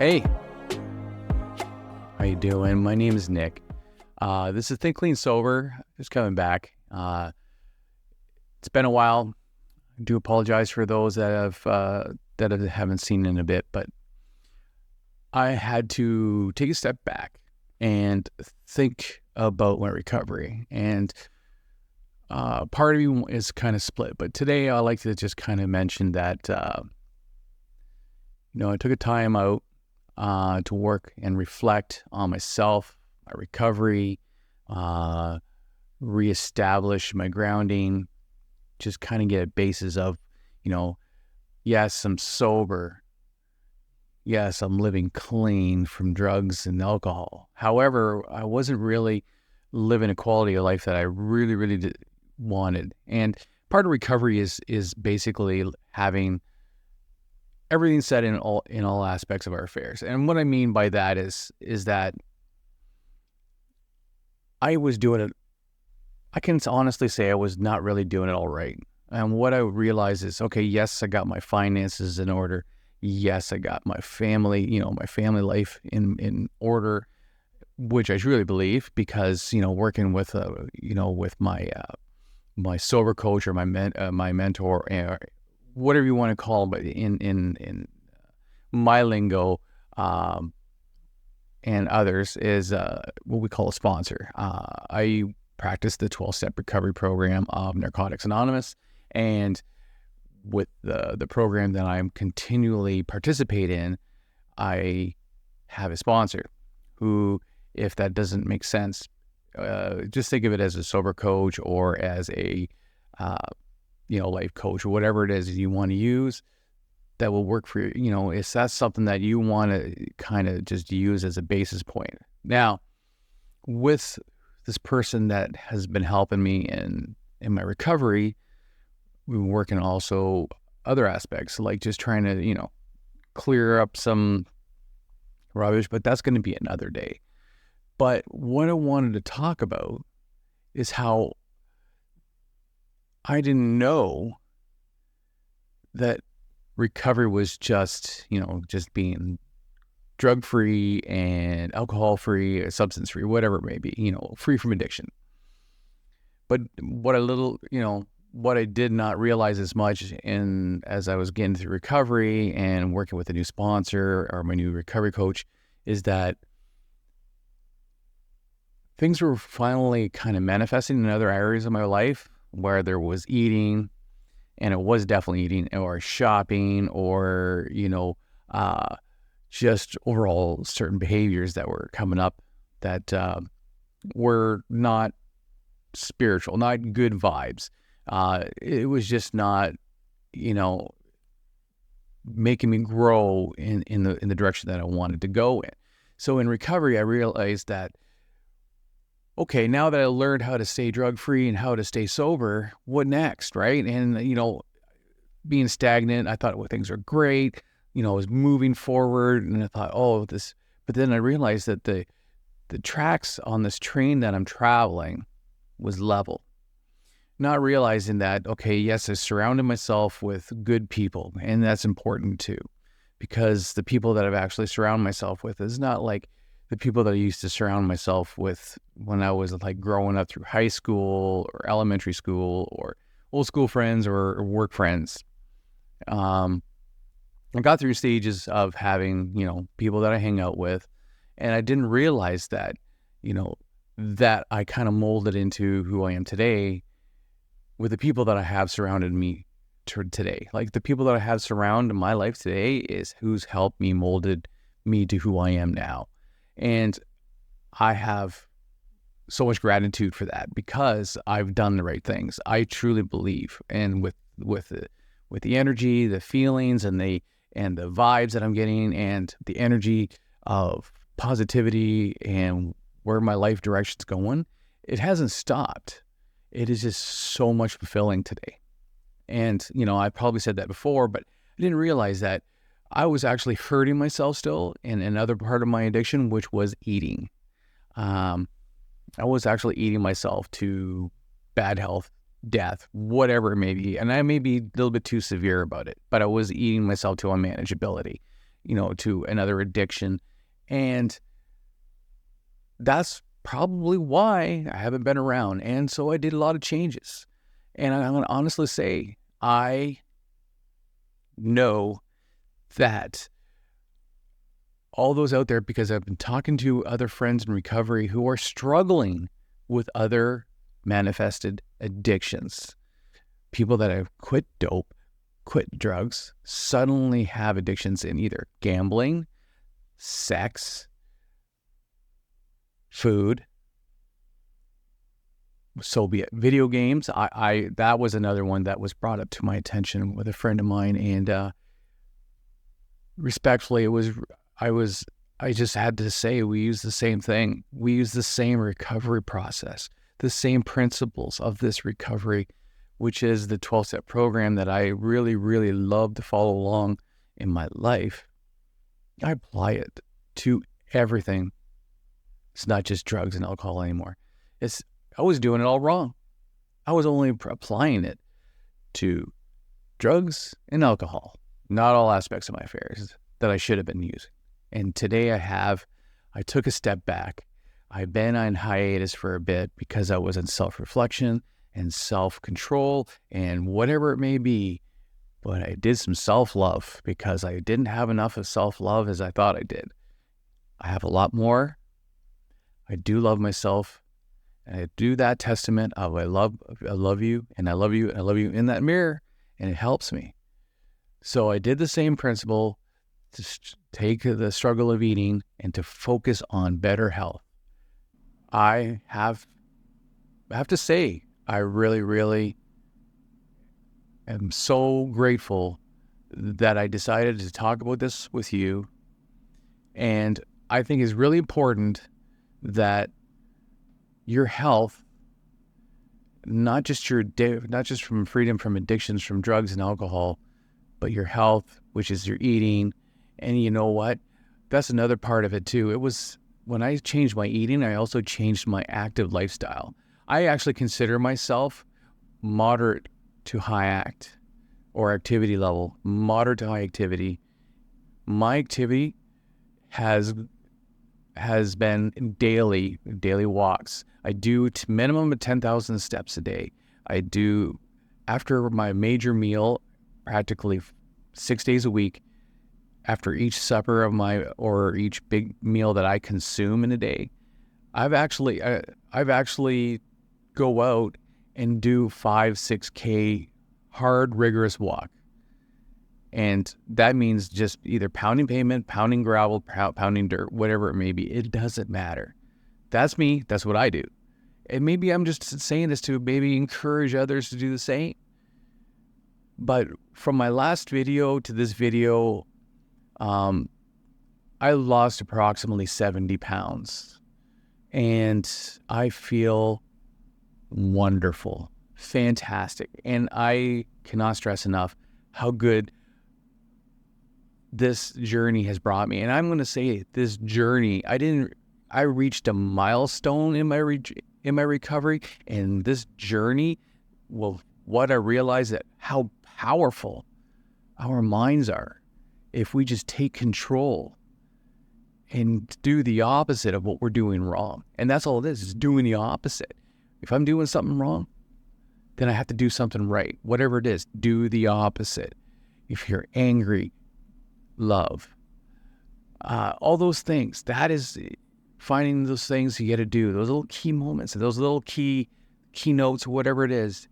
Hey, how you doing? My name is Nick. This is Think Clean Sober. Just coming back. It's been a while. I do apologize for those that I haven't seen in a bit, but I had to take a step back and think about my recovery. And part of me is kind of split, but today I like to just kind of mention that I took a time out to work and reflect on myself, my recovery, reestablish my grounding, just kind of get a basis of, yes, I'm sober. Yes, I'm living clean from drugs and alcohol. However, I wasn't really living a quality of life that I really, really wanted. And part of recovery is basically having everything said in all aspects of our affairs. And what I mean by that is that I was doing it. I can honestly say I was not really doing it all right. And what I realized is, okay, yes, I got my finances in order. Yes, I got my family, my family life in order, which I truly believe because, working with, with my sober coach or my mentor, whatever you want to call them, but in my lingo and others is what we call a sponsor. I practice the 12-step recovery program of Narcotics Anonymous, and with the program that I'm continually participate in, I have a sponsor who, if that doesn't make sense, just think of it as a sober coach or as a life coach or whatever it is you want to use that will work for you. If that's something that you want to kind of just use as a basis point. Now, with this person that has been helping me in my recovery, we've been working also other aspects, like just trying to, clear up some rubbish, but that's going to be another day. But what I wanted to talk about is how I didn't know that recovery was just being drug-free and alcohol-free, substance-free, whatever it may be, free from addiction. But what I did not realize as much as I was getting through recovery and working with a new sponsor or my new recovery coach is that things were finally kind of manifesting in other areas of my life where there was eating, and it was definitely eating, or shopping, or, just overall certain behaviors that were coming up that were not spiritual, not good vibes. It was just not, making me grow in the direction that I wanted to go in. So in recovery, I realized that, okay, now that I learned how to stay drug-free and how to stay sober, what next, right? And, being stagnant, I thought, well, things are great. I was moving forward, and I thought, but then I realized that the tracks on this train that I'm traveling was level. Not realizing that, okay, yes, I surrounded myself with good people, and that's important too, because the people that I've actually surrounded myself with is not like the people that I used to surround myself with when I was like growing up through high school or elementary school or old school friends or work friends. I got through stages of having, people that I hang out with, and I didn't realize that, that I kind of molded into who I am today with the people that I have surrounded me today. Like the people that I have surrounded my life today is who's helped me molded me to who I am now. And I have so much gratitude for that because I've done the right things. I truly believe, and with the energy, the feelings, and the vibes that I'm getting, and the energy of positivity and where my life direction's going, it hasn't stopped. It is just so much fulfilling today. And, I probably said that before, but I didn't realize that I was actually hurting myself still in another part of my addiction, which was eating. I was actually eating myself to bad health, death, whatever it may be. And I may be a little bit too severe about it, but I was eating myself to unmanageability. to another addiction. And that's probably why I haven't been around. And so I did a lot of changes. And I'm going to honestly say, I know that all those out there, because I've been talking to other friends in recovery who are struggling with other manifested addictions. People that have quit dope, quit drugs, suddenly have addictions in either gambling, sex, food, so be it. Video games. I that was another one that was brought up to my attention with a friend of mine, and respectfully, I just had to say, we use the same thing. We use the same recovery process, the same principles of this recovery, which is the 12-step program that I really, really love to follow along in my life. I apply it to everything. It's not just drugs and alcohol anymore. I was doing it all wrong. I was only applying it to drugs and alcohol, not all aspects of my affairs that I should have been using. And today I took a step back. I've been on hiatus for a bit because I was in self-reflection and self-control and whatever it may be. But I did some self-love because I didn't have enough of self-love as I thought I did. I have a lot more. I do love myself. And I do that testament of I love you, and I love you, and I love you in that mirror, and it helps me. So I did the same principle to take the struggle of eating and to focus on better health. I have to say, I really, really am so grateful that I decided to talk about this with you. And I think it's really important that your health, not just from freedom from addictions from drugs and alcohol, but your health, which is your eating. And you know what? That's another part of it too. It was when I changed my eating, I also changed my active lifestyle. I actually consider myself moderate to high act or activity level, moderate to high activity. My activity has been daily walks. I do minimum of 10,000 steps a day. I do, after my major meal, practically 6 days a week, after each supper or each big meal that I consume in a day, I've actually go out and do 5-6K hard, rigorous walk. And that means just either pounding pavement, pounding gravel, pounding dirt, whatever it may be. It doesn't matter. That's me. That's what I do. And maybe I'm just saying this to maybe encourage others to do the same. But from my last video to this video, I lost approximately 70 pounds. And I feel wonderful, fantastic. And I cannot stress enough how good this journey has brought me. And I'm going to say this journey, I reached a milestone in my recovery, and this journey, well, what I realized that how powerful our minds are if we just take control and do the opposite of what we're doing wrong. And that's all it is doing the opposite. If I'm doing something wrong, then I have to do something right. Whatever it is, do the opposite. If you're angry, love, all those things. That is finding those things you got to do, those little key moments, those little keynotes, whatever it is.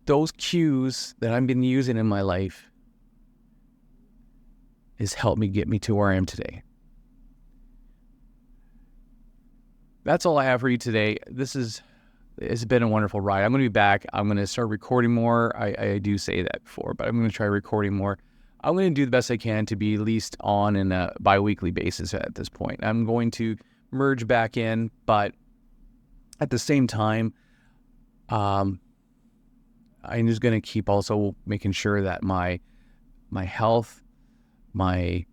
Those cues that I've been using in my life has helped me get me to where I am today. That's all I have for you today. It's been a wonderful ride. I'm going to be back. I'm going to start recording more. I do say that before, but I'm going to try recording more. I'm going to do the best I can to be at least on in a bi-weekly basis at this point. I'm going to merge back in, but at the same time, I'm just going to keep also making sure that my health, my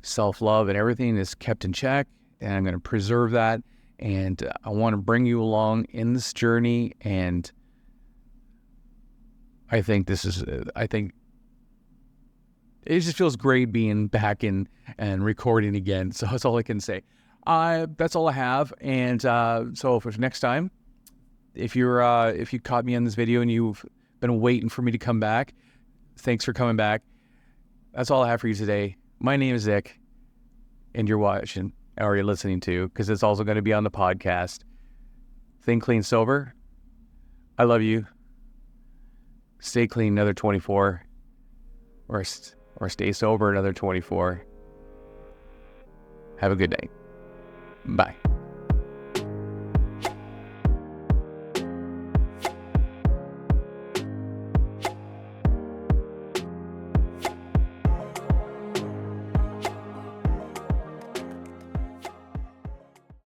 self-love and everything is kept in check, and I'm going to preserve that. And I want to bring you along in this journey. And I think it just feels great being back in and recording again. So that's all I can say. That's all I have. And so for next time, if you caught me in this video and you've been waiting for me to come back, thanks for coming back. That's all I have for you today. My name is Zick, and you're watching or you're listening to, because it's also going to be on the podcast, Think Clean Sober. I love you. Stay clean another 24, or stay sober another 24. Have a good day. Bye.